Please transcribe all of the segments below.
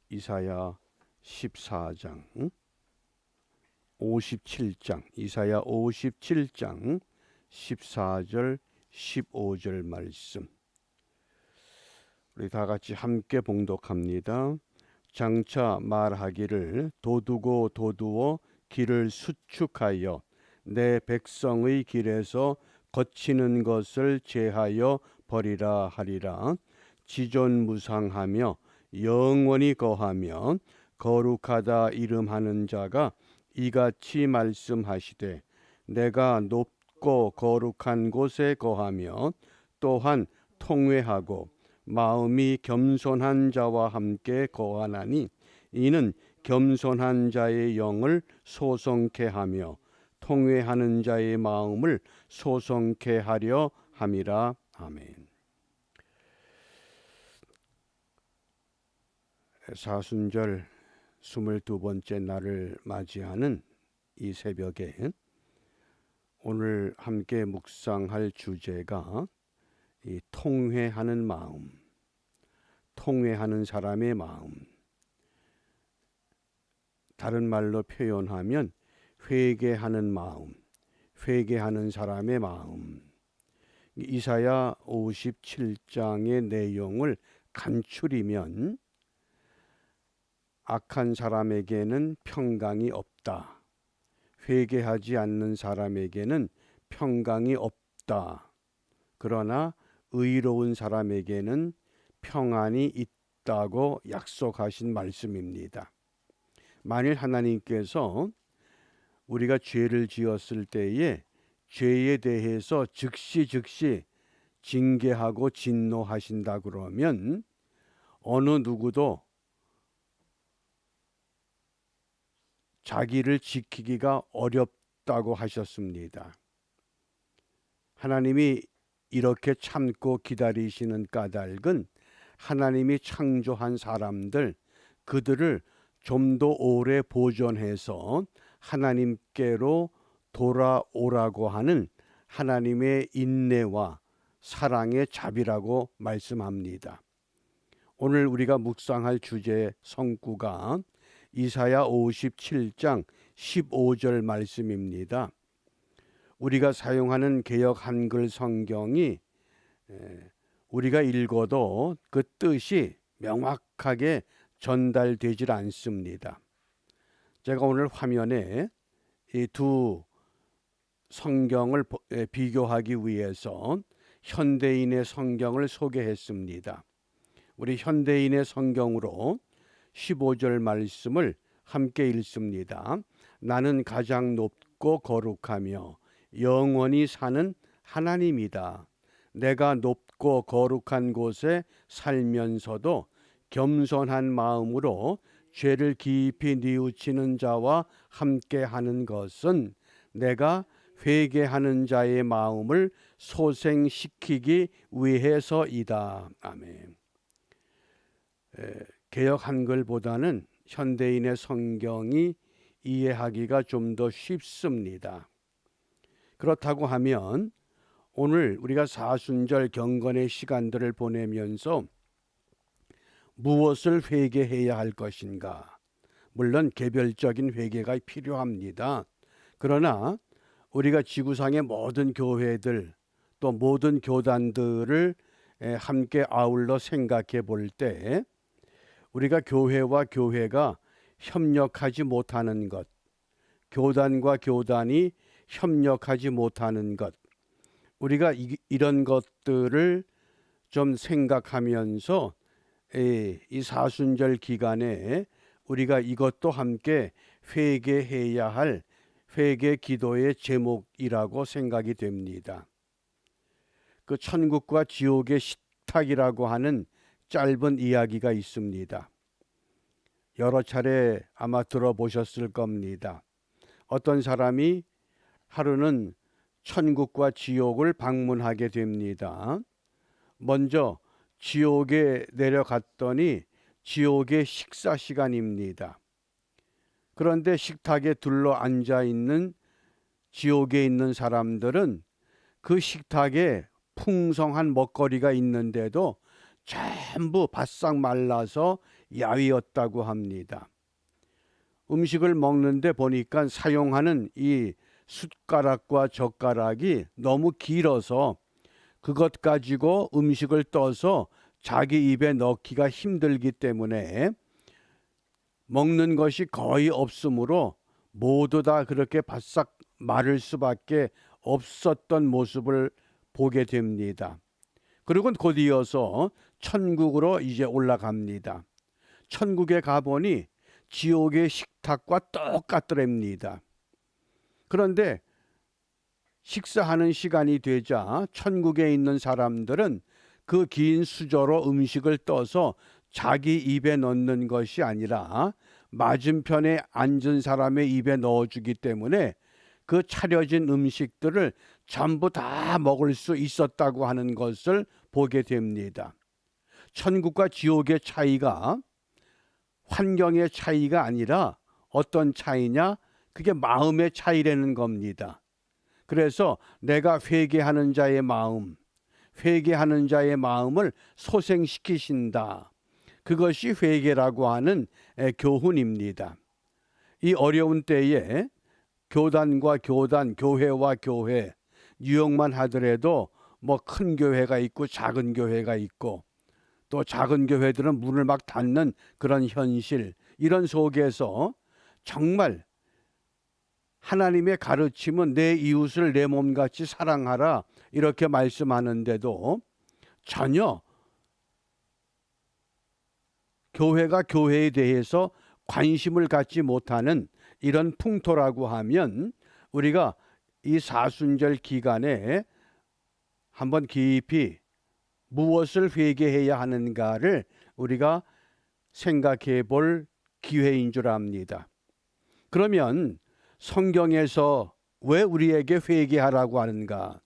이사야 14장, 57장, 이사야 57장 14절 15절 말씀, 우리 다 같이 함께 봉독합니다. 장차 말하기를 도두고 도두어 길을 수축하여 내 백성의 길에서 거치는 것을 제하여 버리라 하리라. 지존무상하며 영원히 거하며 거룩하다 이름하는 자가 이같이 말씀하시되 내가 높고 거룩한 곳에 거하며 또한 통회하고 마음이 겸손한 자와 함께 거하나니 이는 겸손한 자의 영을 소성케 하며 통회하는 자의 마음을 소성케 하려 함이라. 아멘. 사순절 22번째 날을 맞이하는 이 새벽에 오늘 함께 묵상할 주제가 이 통회하는 마음, 통회하는 사람의 마음, 다른 말로 표현하면 회개하는 마음, 회개하는 사람의 마음. 이사야 57장의 내용을 간추리면 악한 사람에게는 평강이 없다. 회개하지 않는 사람에게는 평강이 없다. 그러나 의로운 사람에게는 평안이 있다고 약속하신 말씀입니다. 만일 하나님께서 우리가 죄를 지었을 때에 죄에 대해서 즉시 징계하고 진노하신다 그러면 어느 누구도 자기를 지키기가 어렵다고 하셨습니다. 하나님이 이렇게 참고 기다리시는 까닭은 하나님이 창조한 사람들, 그들을 좀 더 오래 보존해서 하나님께로 돌아오라고 하는 하나님의 인내와 사랑의 자비라고 말씀합니다. 오늘 우리가 묵상할 주제의 성구가 이사야 57장 15절 말씀입니다. 우리가 사용하는 개역 한글 성경이 우리가 읽어도 그 뜻이 명확하게 전달되질 않습니다. 제가 오늘 화면에 이 두 성경을 비교하기 위해서 현대인의 성경을 소개했습니다. 우리 현대인의 성경으로 15절 말씀을 함께 읽습니다. 나는 가장 높고 거룩하며 영원히 사는 하나님이다. 내가 높고 거룩한 곳에 살면서도 겸손한 마음으로 죄를 깊이 뉘우치는 자와 함께 하는 것은 내가 회개하는 자의 마음을 소생시키기 위해서이다. 아멘. 개역 한글보다는 현대인의 성경이 이해하기가 좀 더 쉽습니다. 그렇다고 하면 오늘 우리가 사순절 경건의 시간들을 보내면서 무엇을 회개해야 할 것인가? 물론 개별적인 회개가 필요합니다. 그러나 우리가 지구상의 모든 교회들 또 모든 교단들을 함께 아울러 생각해 볼 때 우리가 교회와 교회가 협력하지 못하는 것, 교단과 교단이 협력하지 못하는 것, 우리가 이런 것들을 좀 생각하면서 이 사순절 기간에 우리가 이것도 함께 회개해야 할 회개 기도의 제목이라고 생각이 됩니다. 그 천국과 지옥의 식탁이라고 하는 짧은 이야기가 있습니다. 여러 차례 아마 들어보셨을 겁니다. 어떤 사람이 하루는 천국과 지옥을 방문하게 됩니다. 먼저 지옥에 내려갔더니 지옥의 식사 시간입니다. 그런데 식탁에 둘러 앉아 있는 지옥에 있는 사람들은 그 식탁에 풍성한 먹거리가 있는데도 전부 바싹 말라서 야위었다고 합니다. 음식을 먹는데 보니까 사용하는 이 숟가락과 젓가락이 너무 길어서 그것 가지고 음식을 떠서 자기 입에 넣기가 힘들기 때문에 먹는 것이 거의 없으므로 모두 다 그렇게 바싹 마를 수밖에 없었던 모습을 보게 됩니다. 그리고 곧 이어서 천국으로 이제 올라갑니다. 천국에 가보니 지옥의 식탁과 똑같더랍니다. 그런데 식사하는 시간이 되자 천국에 있는 사람들은 그 긴 수저로 음식을 떠서 자기 입에 넣는 것이 아니라 맞은편에 앉은 사람의 입에 넣어주기 때문에 그 차려진 음식들을 전부 다 먹을 수 있었다고 하는 것을 보게 됩니다. 천국과 지옥의 차이가 환경의 차이가 아니라 어떤 차이냐? 그게 마음의 차이라는 겁니다. 그래서 내가 회개하는 자의 마음, 회개하는 자의 마음을 소생시키신다. 그것이 회개라고 하는 교훈입니다. 이 어려운 때에 교단과 교단, 교회와 교회, 유형만 하더라도 뭐 큰 교회가 있고 작은 교회가 있고 또 작은 교회들은 문을 막 닫는 그런 현실, 이런 속에서 정말 하나님의 가르침은 내 이웃을 내 몸같이 사랑하라 이렇게 말씀하는데도 전혀 교회가 교회에 대해서 관심을 갖지 못하는 이런 풍토라고 하면 우리가 이 사순절 기간에 한번 깊이 무엇을 회개해야 하는가를 우리가 생각해 볼 기회인 줄 압니다. 그러면 성경에서 왜 우리에게 회개하라고 하는가?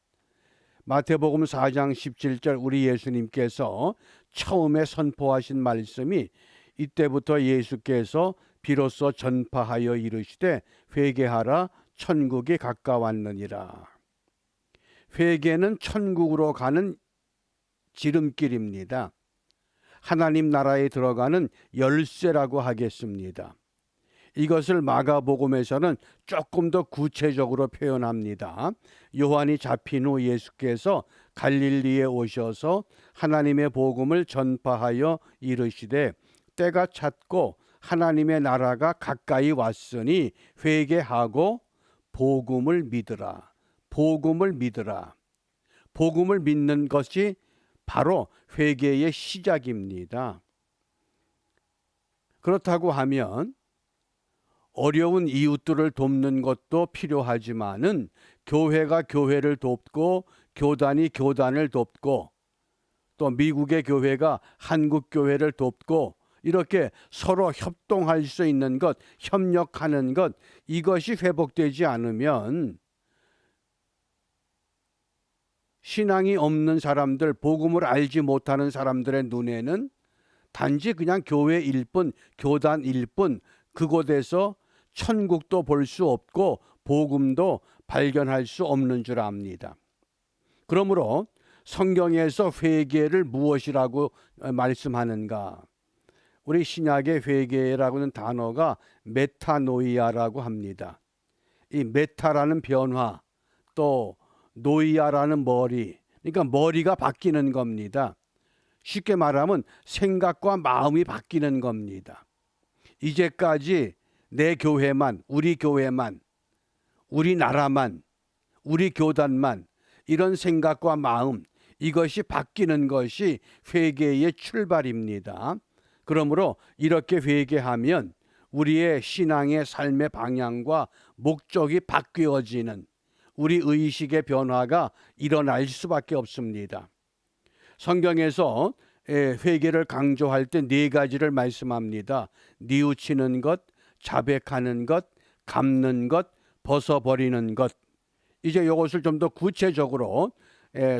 마태복음 4장 17절 우리 예수님께서 처음에 선포하신 말씀이 이때부터 예수께서 비로소 전파하여 이르시되 회개하라 천국이 가까웠느니라. 회개는 천국으로 가는 지름길입니다. 하나님 나라에 들어가는 열쇠라고 하겠습니다. 이것을 마가복음에서는 조금 더 구체적으로 표현합니다. 요한이 잡힌 후 예수께서 갈릴리에 오셔서 하나님의 복음을 전파하여 이르시되 때가 찼고 하나님의 나라가 가까이 왔으니 회개하고 복음을 믿으라. 복음을 믿으라. 복음을 믿는 것이 바로 회개의 시작입니다. 그렇다고 하면 어려운 이웃들을 돕는 것도 필요하지만은 교회가 교회를 돕고 교단이 교단을 돕고 또 미국의 교회가 한국 교회를 돕고 이렇게 서로 협동할 수 있는 것, 협력하는 것, 이것이 회복되지 않으면 신앙이 없는 사람들, 복음을 알지 못하는 사람들의 눈에는 단지 그냥 교회일 뿐, 교단일 뿐, 그곳에서 천국도 볼 수 없고 복음도 발견할 수 없는 줄 압니다. 그러므로 성경에서 회개를 무엇이라고 말씀하는가? 우리 신약의 회개라고 하는 단어가 메타노이아라고 합니다. 이 메타라는 변화, 또 노이아라는 머리, 그러니까 머리가 바뀌는 겁니다. 쉽게 말하면 생각과 마음이 바뀌는 겁니다. 이제까지 내 교회만, 우리 교회만, 우리나라만, 우리 교단만 이런 생각과 마음, 이것이 바뀌는 것이 회개의 출발입니다. 그러므로 이렇게 회개하면 우리의 신앙의 삶의 방향과 목적이 바뀌어지는 우리 의식의 변화가 일어날 수밖에 없습니다. 성경에서 회개를 강조할 때 네 가지를 말씀합니다. 뉘우치는 것, 자백하는 것, 갚는 것, 벗어버리는 것. 이제 이것을 좀 더 구체적으로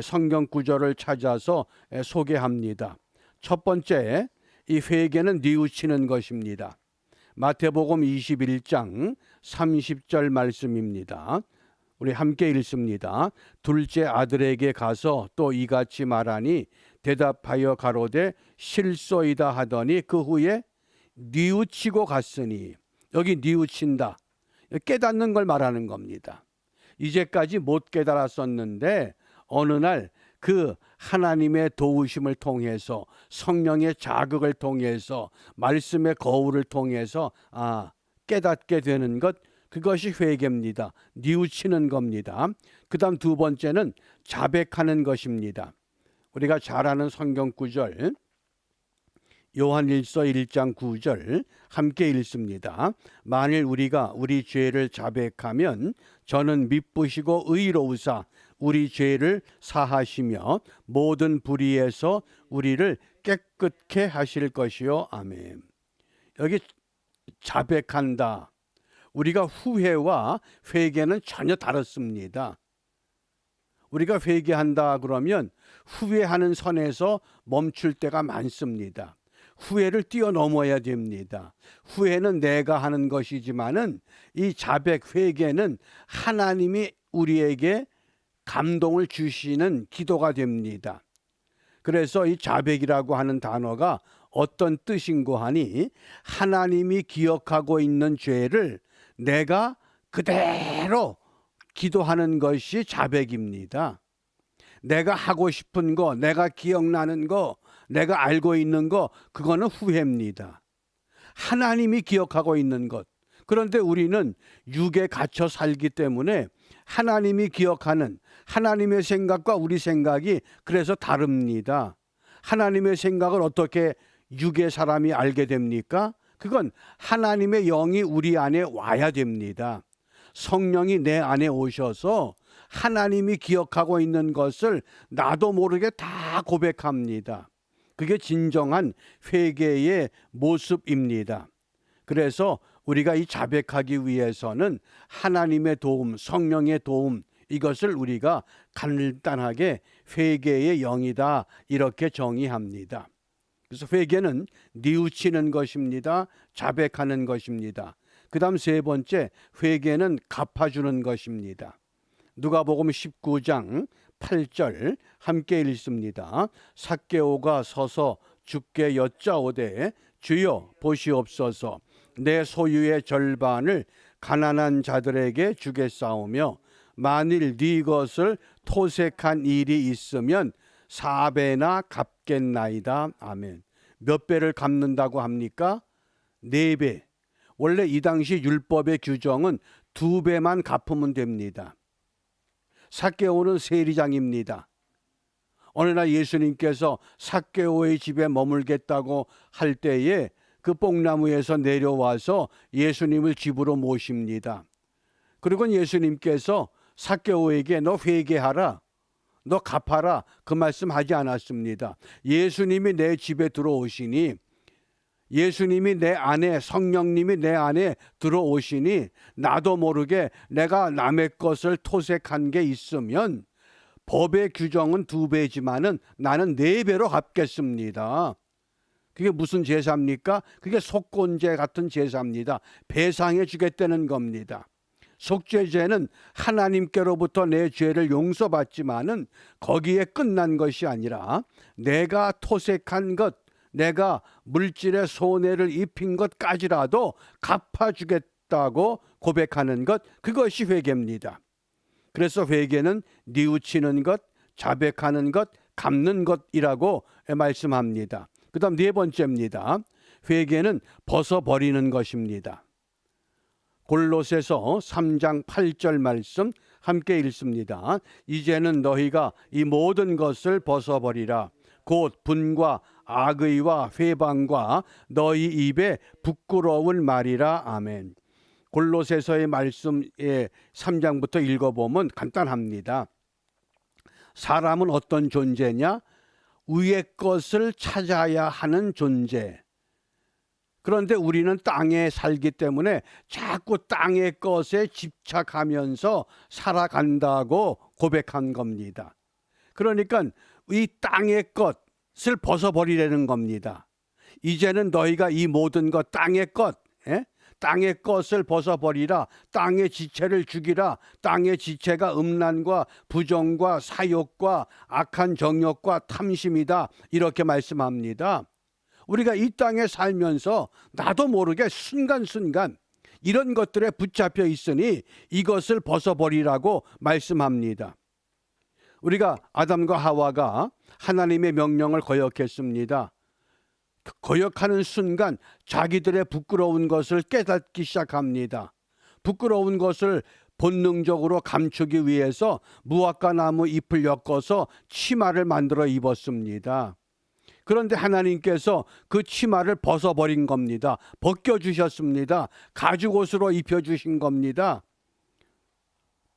성경 구절을 찾아서 소개합니다. 첫 번째, 이 회개는 뉘우치는 것입니다. 마태복음 21장 30절 말씀입니다. 우리 함께 읽습니다. 둘째 아들에게 가서 또 이같이 말하니 대답하여 가로되 실소이다 하더니 그 후에 뉘우치고 갔으니, 여기 뉘우친다, 깨닫는 걸 말하는 겁니다. 이제까지 못 깨달았었는데 어느 날 그 하나님의 도우심을 통해서, 성령의 자극을 통해서, 말씀의 거울을 통해서 깨닫게 되는 것, 그것이 회개입니다. 뉘우치는 겁니다. 그 다음 두 번째는 자백하는 것입니다. 우리가 잘 아는 성경 구절, 요한일서 1장 9절 함께 읽습니다. 만일 우리가 우리 죄를 자백하면 저는 미쁘시고 의로우사 우리 죄를 사하시며 모든 불의에서 우리를 깨끗게 하실 것이요. 아멘. 여기 자백한다. 우리가 후회와 회개는 전혀 다릅니다. 우리가 회개한다 그러면 후회하는 선에서 멈출 때가 많습니다. 후회를 뛰어넘어야 됩니다. 후회는 내가 하는 것이지만은 이 자백, 회개는 하나님이 우리에게 감동을 주시는 기도가 됩니다. 그래서 이 자백이라고 하는 단어가 어떤 뜻인고 하니, 하나님이 기억하고 있는 죄를 내가 그대로 기도하는 것이 자백입니다. 내가 하고 싶은 거, 내가 기억나는 거, 내가 알고 있는 거, 그거는 후회입니다. 하나님이 기억하고 있는 것. 그런데 우리는 육에 갇혀 살기 때문에 하나님이 기억하는 하나님의 생각과 우리 생각이 그래서 다릅니다. 하나님의 생각을 어떻게 육의 사람이 알게 됩니까? 그건 하나님의 영이 우리 안에 와야 됩니다. 성령이 내 안에 오셔서 하나님이 기억하고 있는 것을 나도 모르게 다 고백합니다. 그게 진정한 회개의 모습입니다. 그래서 우리가 이 자백하기 위해서는 하나님의 도움, 성령의 도움, 이것을 우리가 간단하게 회개의 영이다, 이렇게 정의합니다. 그래서 회개는 뉘우치는 것입니다. 자백하는 것입니다. 그 다음 세 번째, 회개는 갚아주는 것입니다. 누가복음 19장 8절 함께 읽습니다. 삭개오가 서서 주께 여짜오되 주여 보시옵소서, 내 소유의 절반을 가난한 자들에게 주겠사오며 만일 네 것을 토색한 일이 있으면 4배나 갚겠나이다. 아멘. 몇 배를 갚는다고 합니까? 4배. 원래 이 당시 율법의 규정은 2배만 갚으면 됩니다. 삭개오는 세리장입니다. 어느 날 예수님께서 삭개오의 집에 머물겠다고 할 때에 그 뽕나무에서 내려와서 예수님을 집으로 모십니다. 그리고 예수님께서 삭개오에게 너 회개하라, 너 갚아라, 그 말씀하지 않았습니다. 예수님이 내 집에 들어오시니, 예수님이 내 안에, 성령님이 내 안에 들어오시니 나도 모르게 내가 남의 것을 토색한 게 있으면 법의 규정은 2배지만은 나는 4배로 갚겠습니다. 그게 무슨 제사입니까? 그게 속건제 같은 제사입니다. 배상해 주겠다는 겁니다. 속죄제는 하나님께로부터 내 죄를 용서받지만은 거기에 끝난 것이 아니라 내가 토색한 것, 내가 물질의 손해를 입힌 것까지라도 갚아주겠다고 고백하는 것, 그것이 회개입니다. 그래서 회개는 뉘우치는 것, 자백하는 것, 갚는 것이라고 말씀합니다. 그 다음 네 번째입니다. 회개는 벗어버리는 것입니다. 골로새서 3장 8절 말씀 함께 읽습니다. 이제는 너희가 이 모든 것을 벗어버리라. 곧 분과 악의와 회방과 너희 입에 부끄러운 말이라. 아멘. 골로새서의 말씀의 3장부터 읽어보면 간단합니다. 사람은 어떤 존재냐? 위의 것을 찾아야 하는 존재. 그런데 우리는 땅에 살기 때문에 자꾸 땅의 것에 집착하면서 살아간다고 고백한 겁니다. 그러니까 이 땅의 것을 벗어버리라는 겁니다. 이제는 너희가 이 모든 것, 땅의 것, 땅의 것을 벗어버리라. 땅의 지체를 죽이라. 땅의 지체가 음란과 부정과 사욕과 악한 정욕과 탐심이다. 이렇게 말씀합니다. 우리가 이 땅에 살면서 나도 모르게 순간순간 이런 것들에 붙잡혀 있으니 이것을 벗어버리라고 말씀합니다. 우리가 아담과 하와가 하나님의 명령을 거역했습니다. 거역하는 순간 자기들의 부끄러운 것을 깨닫기 시작합니다. 부끄러운 것을 본능적으로 감추기 위해서 무화과 나무 잎을 엮어서 치마를 만들어 입었습니다. 그런데 하나님께서 그 치마를 벗어버린 겁니다. 벗겨주셨습니다. 가죽옷으로 입혀주신 겁니다.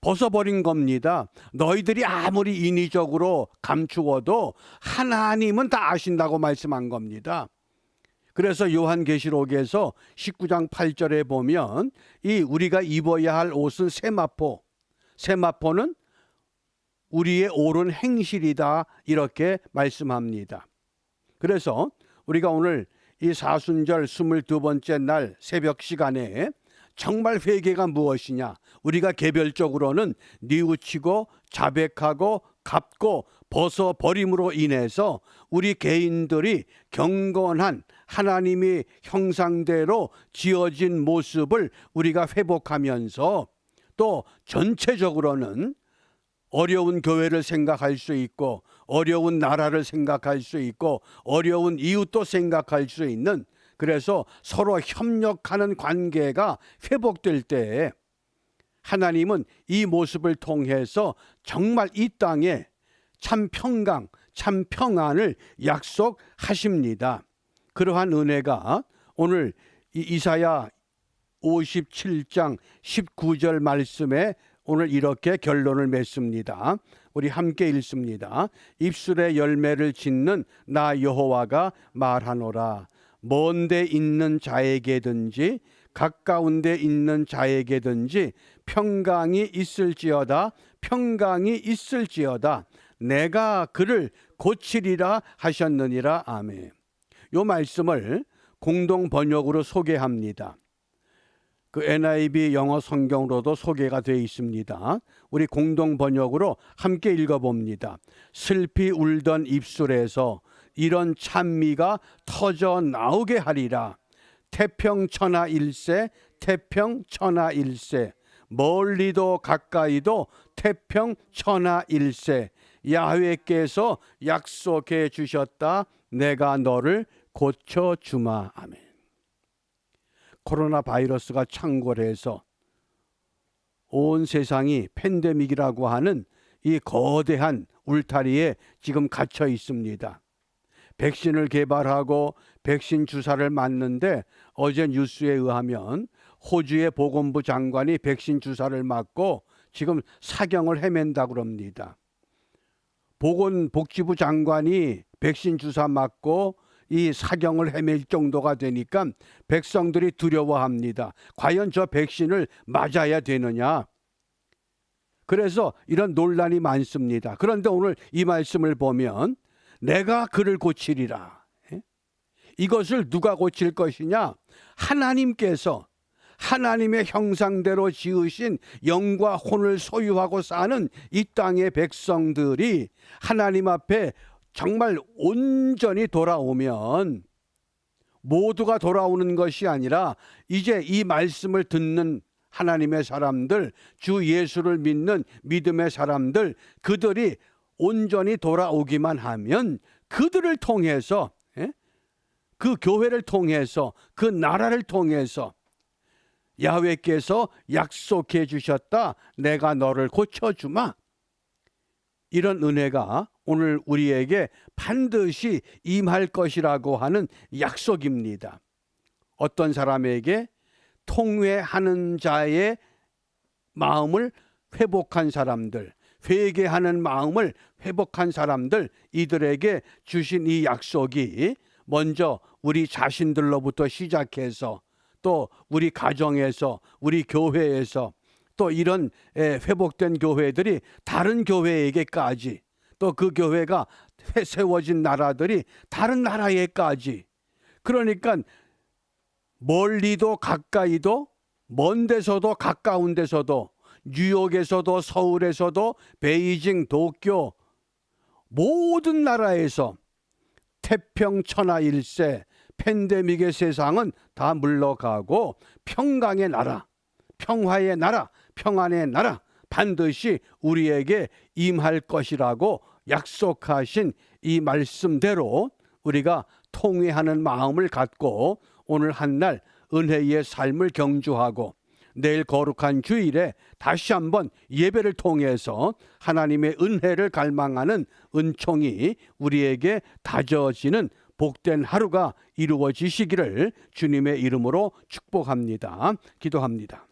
벗어버린 겁니다. 너희들이 아무리 인위적으로 감추어도 하나님은 다 아신다고 말씀한 겁니다. 그래서 요한계시록에서 19장 8절에 보면 이 우리가 입어야 할 옷은 세마포, 세마포는 우리의 옳은 행실이다 이렇게 말씀합니다. 그래서 우리가 오늘 이 사순절 22번째 날 새벽 시간에 정말 회개가 무엇이냐, 우리가 개별적으로는 뉘우치고 자백하고 갚고 벗어버림으로 인해서 우리 개인들이 경건한 하나님의 형상대로 지어진 모습을 우리가 회복하면서 또 전체적으로는 어려운 교회를 생각할 수 있고 어려운 나라를 생각할 수 있고 어려운 이웃도 생각할 수 있는, 그래서 서로 협력하는 관계가 회복될 때 하나님은 이 모습을 통해서 정말 이 땅에 참 평강, 참 평안을 약속하십니다. 그러한 은혜가 오늘 이사야 57장 19절 말씀에 오늘 이렇게 결론을 맺습니다. 우리 함께 읽습니다. 입술에 열매를 짓는 나 여호와가 말하노라. 먼데 있는 자에게든지 가까운 데 있는 자에게든지 평강이 있을지어다, 평강이 있을지어다. 내가 그를 고치리라 하셨느니라. 아멘. 이 말씀을 공동 번역으로 소개합니다. 그 NIV 영어 성경으로도 소개가 되어 있습니다. 우리 공동 번역으로 함께 읽어봅니다. 슬피 울던 입술에서 이런 찬미가 터져 나오게 하리라. 태평천하일세, 태평천하일세. 멀리도 가까이도 태평천하일세. 야훼께서 약속해 주셨다. 내가 너를 고쳐주마. 아멘. 코로나 바이러스가 창궐해서 온 세상이 팬데믹이라고 하는 이 거대한 울타리에 지금 갇혀 있습니다. 백신을 개발하고 백신 주사를 맞는데 어제 뉴스에 의하면 호주의 보건부 장관이 백신 주사를 맞고 지금 사경을 헤맨다고 그럽니다. 보건복지부 장관이 백신 주사 맞고 이 사경을 헤맬 정도가 되니까 백성들이 두려워합니다. 과연 저 백신을 맞아야 되느냐? 그래서 이런 논란이 많습니다. 그런데 오늘 이 말씀을 보면 내가 그를 고치리라. 이것을 누가 고칠 것이냐? 하나님께서 하나님의 형상대로 지으신 영과 혼을 소유하고 사는 이 땅의 백성들이 하나님 앞에 정말 온전히 돌아오면, 모두가 돌아오는 것이 아니라 이제 이 말씀을 듣는 하나님의 사람들, 주 예수를 믿는 믿음의 사람들, 그들이 온전히 돌아오기만 하면 그들을 통해서, 그 교회를 통해서, 그 나라를 통해서 야훼께서 약속해 주셨다. 내가 너를 고쳐주마. 이런 은혜가 오늘 우리에게 반드시 임할 것이라고 하는 약속입니다. 어떤 사람에게 통회하는 자의 마음을 회복한 사람들, 회개하는 마음을 회복한 사람들, 이들에게 주신 이 약속이 먼저 우리 자신들로부터 시작해서 또 우리 가정에서, 우리 교회에서, 또 이런 회복된 교회들이 다른 교회에게까지, 또 그 교회가 세워진 나라들이 다른 나라에까지, 그러니까 멀리도 가까이도, 먼 데서도 가까운 데서도, 뉴욕에서도 서울에서도 베이징, 도쿄 모든 나라에서 태평천하일세, 팬데믹의 세상은 다 물러가고 평강의 나라, 평화의 나라, 평안의 나라 반드시 우리에게 임할 것이라고 약속하신 이 말씀대로 우리가 통회하는 마음을 갖고 오늘 한날 은혜의 삶을 경주하고 내일 거룩한 주일에 다시 한번 예배를 통해서 하나님의 은혜를 갈망하는 은총이 우리에게 다져지는 복된 하루가 이루어지시기를 주님의 이름으로 축복합니다. 기도합니다.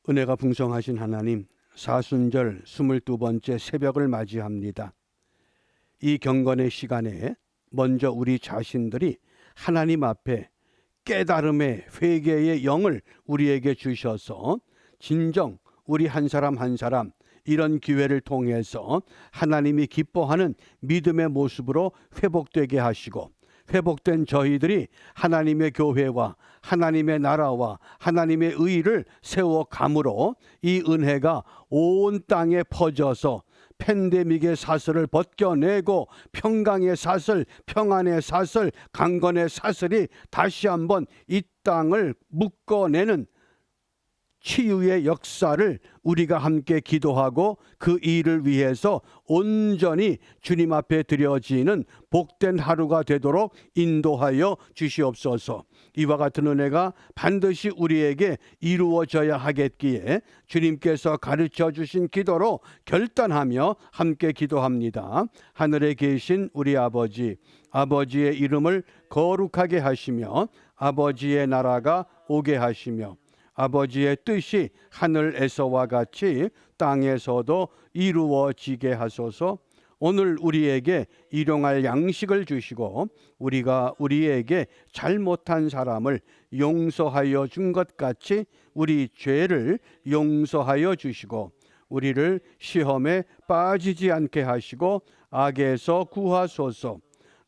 은혜가 풍성하신 하나님, 사순절 22번째 새벽을 맞이합니다. 이 경건의 시간에 먼저 우리 자신들이 하나님 앞에 깨달음의 회개의 영을 우리에게 주셔서 진정 우리 한 사람 한 사람 이런 기회를 통해서 하나님이 기뻐하는 믿음의 모습으로 회복되게 하시고, 회복된 저희들이 하나님의 교회와 하나님의 나라와 하나님의 의를 세워감으로 이 은혜가 온 땅에 퍼져서 팬데믹의 사슬을 벗겨내고 평강의 사슬, 평안의 사슬, 강건의 사슬이 다시 한번 이 땅을 묶어내는 치유의 역사를 우리가 함께 기도하고 그 일을 위해서 온전히 주님 앞에 드려지는 복된 하루가 되도록 인도하여 주시옵소서. 이와 같은 은혜가 반드시 우리에게 이루어져야 하겠기에 주님께서 가르쳐 주신 기도로 결단하며 함께 기도합니다. 하늘에 계신 우리 아버지, 아버지의 이름을 거룩하게 하시며 아버지의 나라가 오게 하시며 아버지의 뜻이 하늘에서와 같이 땅에서도 이루어지게 하소서. 오늘 우리에게 일용할 양식을 주시고 우리가 우리에게 잘못한 사람을 용서하여 준 것 같이 우리 죄를 용서하여 주시고 우리를 시험에 빠지지 않게 하시고 악에서 구하소서.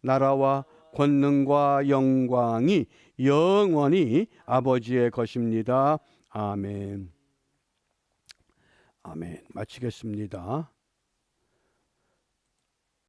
나라와 권능과 영광이 영원히 아버지의 것입니다. 아멘. 아멘. 마치겠습니다.